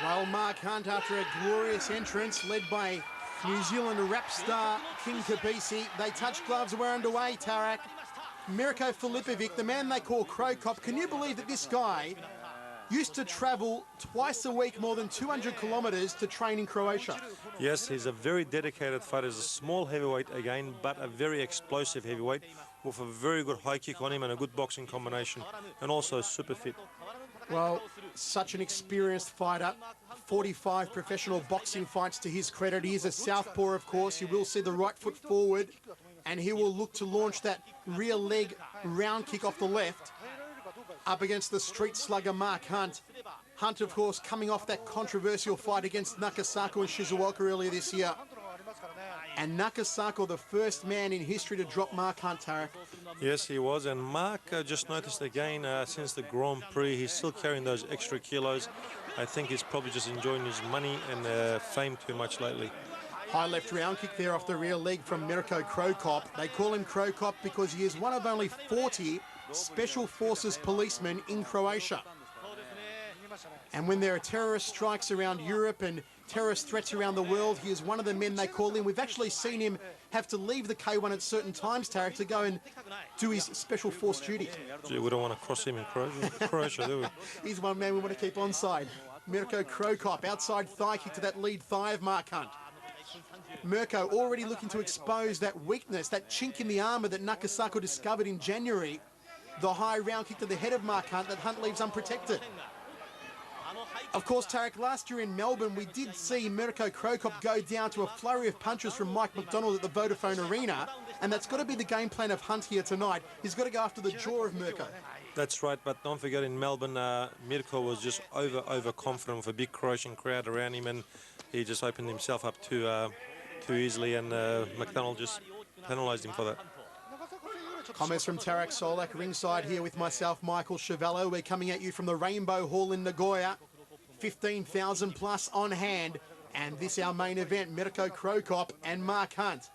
Well, Mark Hunt, after a glorious entrance led by New Zealand rap star King Kapisi, they touch gloves, we're underway, Tarak. Mirko Filipovic, the man they call Cro Cop, can you believe that this guy used to travel twice a week, more than 200 kilometres to train in Croatia? Yes, he's a very dedicated fighter. He's a small heavyweight again, but a very explosive heavyweight with a very good high kick on him and a good boxing combination, and also super fit. Well, such an experienced fighter, 45 professional boxing fights to his credit. He is a southpaw, of course. You will see the right foot forward, and he will look to launch that rear leg round kick off the left up against the street slugger Mark Hunt. Hunt, of course, coming off that controversial fight against Nakasako and Shizuoka earlier this year. And Nakasako, the first man in history to drop Mark Hunt, Tarek. Yes, he was. And Mark, just noticed again, since the Grand Prix, he's still carrying those extra kilos. I think he's probably just enjoying his money and fame too much lately. High left round kick there off the rear leg from Mirko Cro Cop. They call him Cro Cop because he is one of only 40 Special Forces policemen in Croatia. And when there are terrorist strikes around Europe and terrorist threats around the world, he is one of the men they call in. We've actually seen him have to leave the K1 at certain times, Tarek, to go and do his special force duty. Gee, we don't want to cross him in Croatia, do we? He's one man we want to keep onside. Mirko Cro Cop, outside thigh kick to that lead thigh of Mark Hunt. Mirko already looking to expose that weakness, that chink in the armour that Nakasako discovered in January. The high round kick to the head of Mark Hunt that Hunt leaves unprotected. Of course, Tarek, last year in Melbourne, we did see Mirko Cro Cop go down to a flurry of punches from Mike McDonald at the Vodafone Arena, and that's got to be the game plan of Hunt here tonight. He's got to go after the jaw of Mirko. That's right, but don't forget in Melbourne, Mirko was just overconfident with a big Croatian crowd around him, and he just opened himself up too easily, and McDonald just penalised him for that. Comments from Tarek Solak, ringside here with myself, Michael Chevello. We're coming at you from the Rainbow Hall in Nagoya. 15,000 plus on hand. And this our main event, Mirko Cro Cop and Mark Hunt.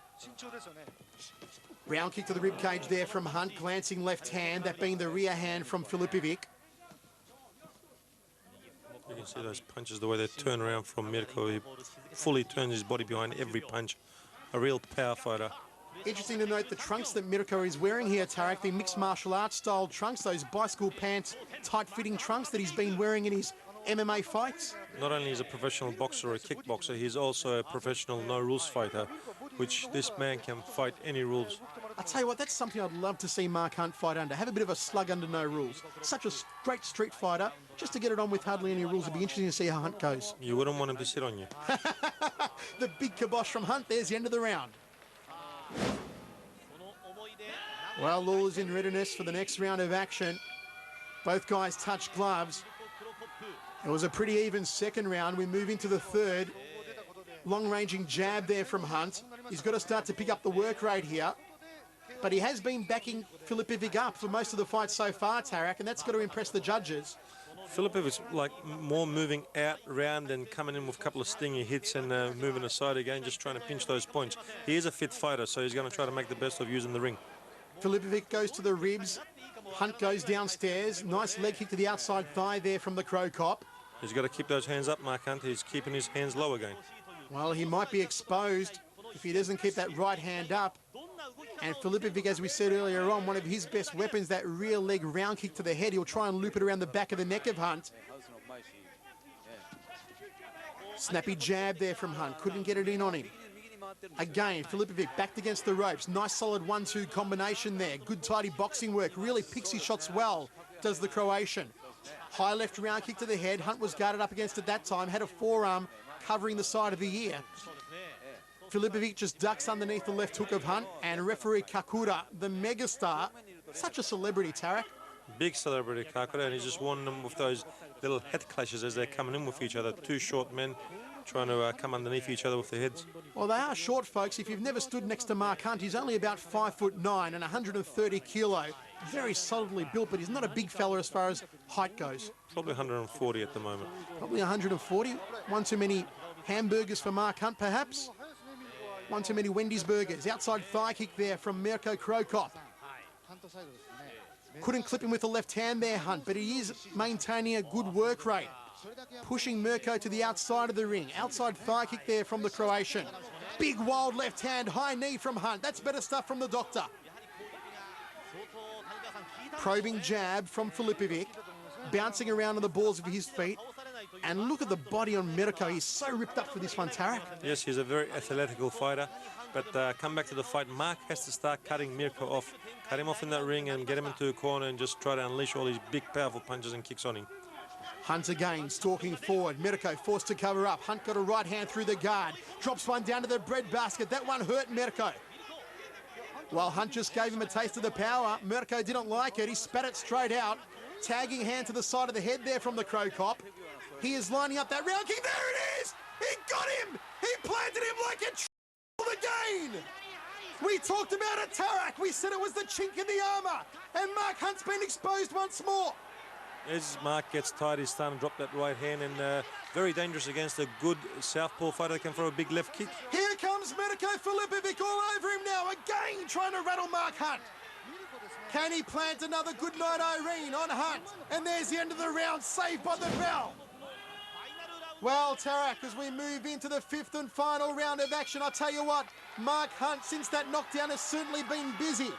Round kick to the ribcage there from Hunt, glancing left hand, that being the rear hand from Filipovic. You can see those punches, the way they turn around from Mirko. He fully turns his body behind every punch. A real power fighter. Interesting to note the trunks that Mirko is wearing here, Tarek, the mixed martial arts style trunks, those bicycle pants, tight-fitting trunks that he's been wearing in his MMA fights. Not only is he a professional boxer or a kickboxer, he's also a professional no-rules fighter, which this man can fight any rules. I'll tell you what, that's something I'd love to see Mark Hunt fight under. Have a bit of a slug under no rules. Such a great street fighter, just to get it on with hardly any rules. It'd be interesting to see how Hunt goes. You wouldn't want him to sit on you. The big kibosh from Hunt, there's the end of the round. Well, all is in readiness for the next round of action. Both guys touch gloves. It was a pretty even second round. We move into the third. Long-ranging jab there from Hunt. He's got to start to pick up the work rate here. But he has been backing Filipovic up for most of the fight so far, Tarek, and that's got to impress the judges. Filipovic's like more moving out, round, and coming in with a couple of stingy hits and moving aside again, just trying to pinch those points. He is a fit fighter, so he's going to try to make the best of using the ring. Filipovic goes to the ribs. Hunt goes downstairs. Nice leg kick to the outside thigh there from the Cro Cop. He's got to keep those hands up, Mark Hunt. He's keeping his hands low again. Well, he might be exposed if he doesn't keep that right hand up. And Filipovic, as we said earlier on, one of his best weapons, that rear leg round kick to the head. He'll try and loop it around the back of the neck of Hunt. Snappy jab there from Hunt. Couldn't get it in on him. Again, Filipovic backed against the ropes. Nice solid 1-2 combination there. Good tidy boxing work. Really picks his shots well, does the Croatian. High left round kick to the head. Hunt was guarded up against at that time. Had a forearm covering the side of the ear. Filipovic just ducks underneath the left hook of Hunt. And referee Kakura, the megastar, such a celebrity, Tarek. Big celebrity, Kakura, and he's just warning them with those little head clashes as they're coming in with each other. Two short men trying to come underneath each other with their heads. Well, they are short, folks. If you've never stood next to Mark Hunt, he's only about 5'9" and 130 kilo. Very solidly built, but he's not a big fella as far as height goes. Probably 140 at the moment. Probably 140. One too many hamburgers for Mark Hunt, perhaps. One too many Wendy's burgers. Outside thigh kick there from Mirko Cro Cop. Couldn't clip him with the left hand there, Hunt, but he is maintaining a good work rate. pushing Mirko to the outside of the ring. Outside thigh kick there from the Croatian. Big wild left hand, high knee from Hunt. That's better stuff from the doctor. Probing jab from Filipovic, bouncing around on the balls of his feet. And look at the body on Mirko. He's so ripped up for this one, Tarek. Yes, he's a very athletical fighter. But come back to the fight, Mark has to start cutting Mirko off. Cut him off in that ring and get him into a corner and just try to unleash all these big, powerful punches and kicks on him. Hunt again, stalking forward. Mirko forced to cover up. Hunt got a right hand through the guard. Drops one down to the breadbasket. That one hurt Mirko. While Hunt just gave him a taste of the power, Mirko didn't like it. He spat it straight out. Tagging hand to the side of the head there from the Cro Cop. He is lining up that round kick. There it is! He got him! He planted him like a again! We talked about it, Tarek. We said it was the chink in the armour. And Mark Hunt's been exposed once more. As Mark gets tired, he's starting to drop that right hand, and very dangerous against a good southpaw fighter that can throw a big left kick. Here comes Mirko Filipovic all over him now, again trying to rattle Mark Hunt. Can he plant another good night Irene on Hunt? And there's the end of the round, saved by the bell. Well, Tarek, as we move into the fifth and final round of action, I'll tell you what, Mark Hunt, since that knockdown, has certainly been busy.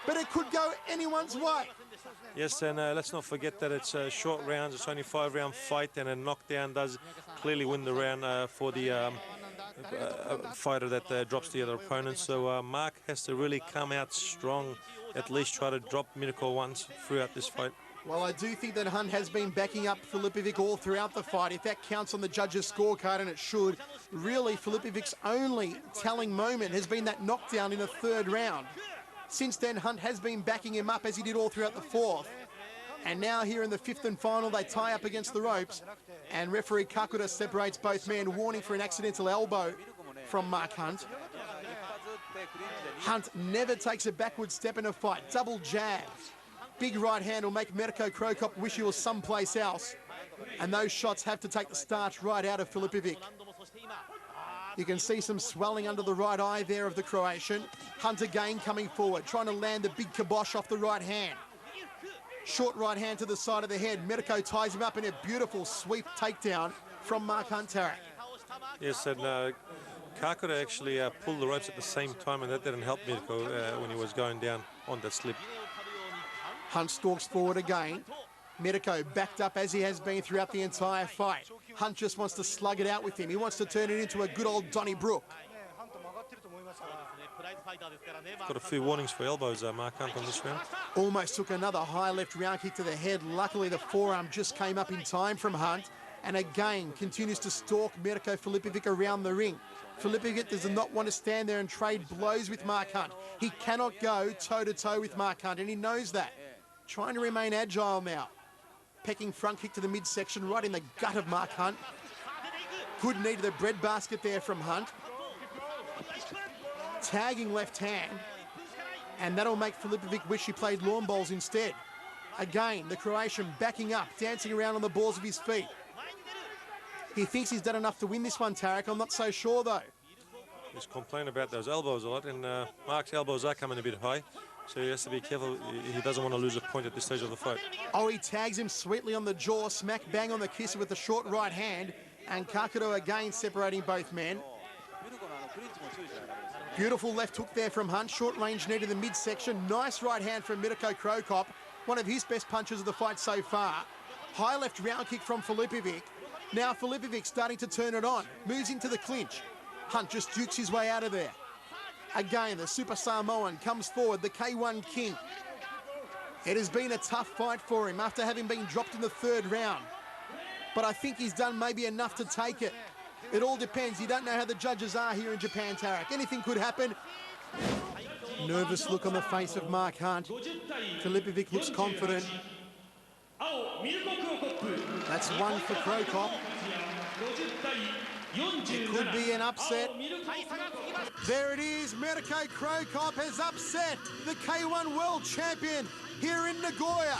But it could go anyone's way. Yes, and let's not forget that it's short rounds. It's only a 5-round fight, and a knockdown does clearly win the round for the fighter that drops the other opponent. So Mark has to really come out strong, at least try to drop Mirko once throughout this fight. Well, I do think that Hunt has been backing up Filipovic all throughout the fight. If that counts on the judges' scorecard, and it should, really Filipovic's only telling moment has been that knockdown in the third round. Since then, Hunt has been backing him up as he did all throughout the fourth. And now here in the fifth and final, they tie up against the ropes. And referee Kakura separates both men, warning for an accidental elbow from Mark Hunt. Hunt never takes a backward step in a fight. Double jab. Big right hand will make Mirko Cro Cop wish he was someplace else. And those shots have to take the starch right out of Filipovic. You can see some swelling under the right eye there of the Croatian. Hunt again coming forward, trying to land the big kibosh off the right hand. Short right hand to the side of the head. Mirko ties him up in a beautiful sweep takedown from Mark Hunt, Tarek. Yes, and Kakura actually pulled the ropes at the same time, and that didn't help Mirko when he was going down on that slip. Hunt stalks forward again. Mirko backed up as he has been throughout the entire fight. Hunt just wants to slug it out with him. He wants to turn it into a good old Donnybrook. Got a few warnings for elbows, Mark Hunt, on this round. Almost took another high left round kick to the head. Luckily, the forearm just came up in time from Hunt. And again, continues to stalk Mirko Filipovic around the ring. Filipovic does not want to stand there and trade blows with Mark Hunt. He cannot go toe-to-toe with Mark Hunt, and he knows that. Trying to remain agile now. Pecking front kick to the midsection, right in the gut of Mark Hunt. Good knee to the breadbasket there from Hunt. Tagging left hand. And that'll make Filipovic wish he played lawn bowls instead. Again, the Croatian backing up, dancing around on the balls of his feet. He thinks he's done enough to win this one, Tarek. I'm not so sure, though. He's complaining about those elbows a lot, and Mark's elbows are coming a bit high. So he has to be careful. He doesn't want to lose a point at this stage of the fight. Oh, he tags him sweetly on the jaw, smack bang on the kiss with the short right hand. And Kakuro again separating both men. Beautiful left hook there from Hunt. Short range knee to the midsection. Nice right hand from Mirko Cro Cop. One of his best punches of the fight so far. High left round kick from Filipovic. Now Filipovic starting to turn it on. Moves into the clinch. Hunt just dukes his way out of there. Again, the Super Samoan comes forward, the K1 King. It has been a tough fight for him after having been dropped in the third round. But I think he's done maybe enough to take it. It all depends. You don't know how the judges are here in Japan, Tarek. Anything could happen. Nervous look on the face of Mark Hunt. Filipovic looks confident. That's one for Cro Cop. It could be an upset. There it is. Mirko Cro Cop has upset the K1 World Champion here in Nagoya.